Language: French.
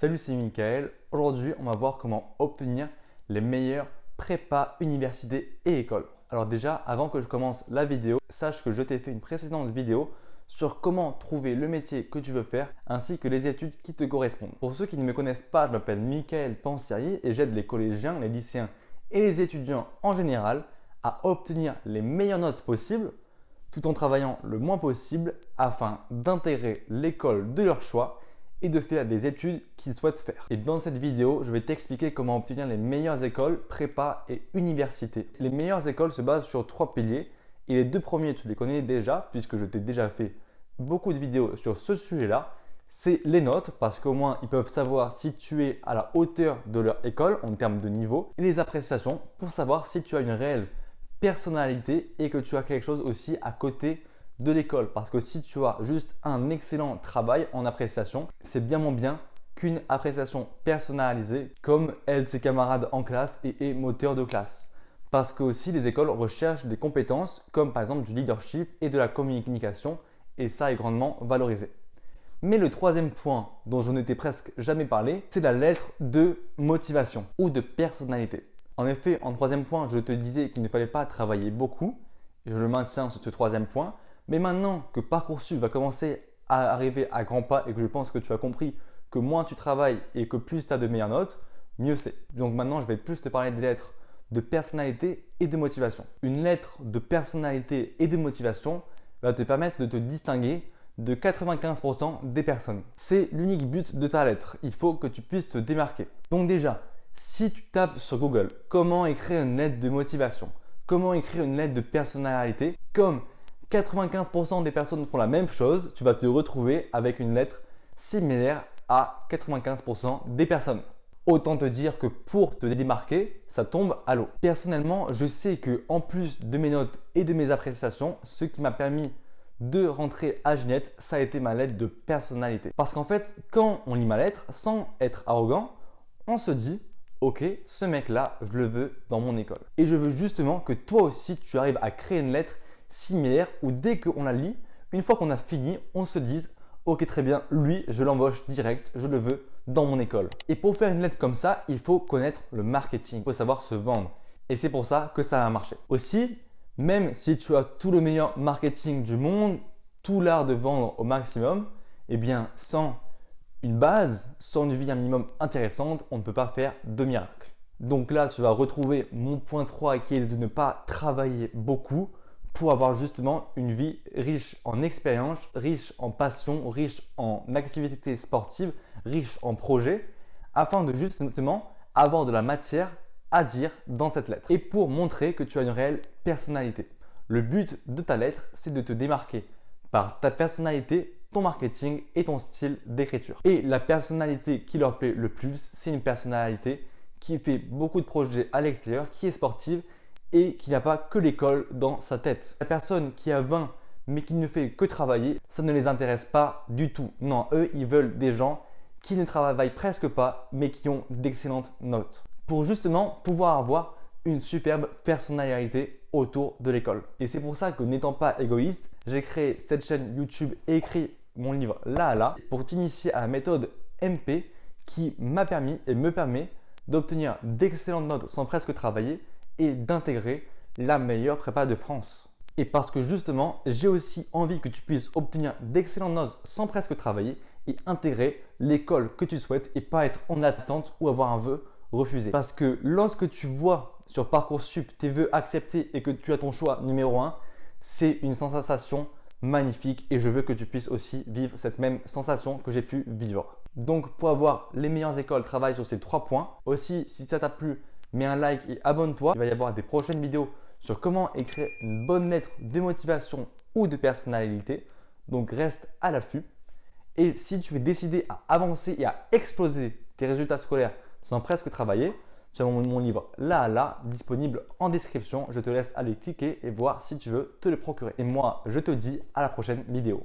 Salut, c'est Mickaël. Aujourd'hui, on va voir comment obtenir les meilleurs prépas, universités et écoles. Alors déjà, avant que je commence la vidéo, sache que je t'ai fait une précédente vidéo sur comment trouver le métier que tu veux faire ainsi que les études qui te correspondent. Pour ceux qui ne me connaissent pas, je m'appelle Mickaël Pansieri et j'aide les collégiens, les lycéens et les étudiants en général à obtenir les meilleures notes possibles tout en travaillant le moins possible afin d'intégrer l'école de leur choix et de faire des études qu'ils souhaitent faire. Et dans cette vidéo, je vais t'expliquer comment obtenir les meilleures écoles, prépa et universités. Les meilleures écoles se basent sur 3 piliers et les 2 premiers, tu les connais déjà puisque je t'ai déjà fait beaucoup de vidéos sur ce sujet-là. C'est les notes parce qu'au moins ils peuvent savoir si tu es à la hauteur de leur école en termes de niveau et les appréciations pour savoir si tu as une réelle personnalité et que tu as quelque chose aussi à côté de l'école. Parce que si tu as juste un excellent travail en appréciation, c'est bien moins bien qu'une appréciation personnalisée comme aide ses camarades en classe et est moteur de classe. Parce que aussi les écoles recherchent des compétences comme par exemple du leadership et de la communication et ça est grandement valorisé. Mais le troisième point dont je ne t'ai presque jamais parlé, c'est la lettre de motivation ou de personnalité. En effet, en troisième point, je te disais qu'il ne fallait pas travailler beaucoup. Et je le maintiens sur ce troisième point. Mais maintenant que Parcoursup va commencer à arriver à grands pas et que je pense que tu as compris que moins tu travailles et que plus tu as de meilleures notes, mieux c'est. Donc maintenant, je vais plus te parler des lettres de personnalité et de motivation. Une lettre de personnalité et de motivation va te permettre de te distinguer de 95% des personnes. C'est l'unique but de ta lettre. Il faut que tu puisses te démarquer. Donc déjà, si tu tapes sur Google comment écrire une lettre de motivation, comment écrire une lettre de personnalité, comme 95% des personnes font la même chose, tu vas te retrouver avec une lettre similaire à 95% des personnes. Autant te dire que pour te démarquer, ça tombe à l'eau. Personnellement, je sais que en plus de mes notes et de mes appréciations, ce qui m'a permis de rentrer à Ginette, ça a été ma lettre de personnalité. Parce qu'en fait, quand on lit ma lettre, sans être arrogant, on se dit ok, ce mec-là, je le veux dans mon école. Et je veux justement que toi aussi, tu arrives à créer une lettre similaire où dès qu'on la lit, une fois qu'on a fini, on se dise ok, très bien, lui, je l'embauche direct, je le veux dans mon école. Et pour faire une lettre comme ça, il faut connaître le marketing, il faut savoir se vendre. Et c'est pour ça que ça a marché. Aussi, même si tu as tout le meilleur marketing du monde, tout l'art de vendre au maximum, eh bien, sans une base, sans une vie un minimum intéressante, on ne peut pas faire de miracle. Donc là, tu vas retrouver mon point 3 qui est de ne pas travailler beaucoup pour avoir justement une vie riche en expérience, riche en passion, riche en activités sportives, riche en projets, afin de justement avoir de la matière à dire dans cette lettre. Et pour montrer que tu as une réelle personnalité. Le but de ta lettre, c'est de te démarquer par ta personnalité, ton marketing et ton style d'écriture. Et la personnalité qui leur plaît le plus, c'est une personnalité qui fait beaucoup de projets à l'extérieur, qui est sportive et qui n'a pas que l'école dans sa tête. La personne qui a 20 mais qui ne fait que travailler, ça ne les intéresse pas du tout. Non, eux, ils veulent des gens qui ne travaillent presque pas mais qui ont d'excellentes notes. Pour justement pouvoir avoir une superbe personnalité autour de l'école. Et c'est pour ça que n'étant pas égoïste, j'ai créé cette chaîne YouTube et écrit mon livre Là à là pour t'initier à la méthode MP qui m'a permis et me permet d'obtenir d'excellentes notes sans presque travailler et d'intégrer la meilleure prépa de France. Et parce que justement, j'ai aussi envie que tu puisses obtenir d'excellentes notes sans presque travailler et intégrer l'école que tu souhaites et pas être en attente ou avoir un vœu refusé. Parce que lorsque tu vois sur Parcoursup tes vœux acceptés et que tu as ton choix numéro 1, c'est une sensation magnifique et je veux que tu puisses aussi vivre cette même sensation que j'ai pu vivre. Donc pour avoir les meilleures écoles, travaille sur ces 3 points. Aussi, si ça t'a plu, mets un like et abonne-toi. Il va y avoir des prochaines vidéos sur comment écrire une bonne lettre de motivation ou de personnalité. Donc reste à l'affût. Et si tu es décidé à avancer et à exploser tes résultats scolaires sans presque travailler, tu as mon livre Là à là disponible en description. Je te laisse aller cliquer et voir si tu veux te le procurer. Et moi, je te dis à la prochaine vidéo.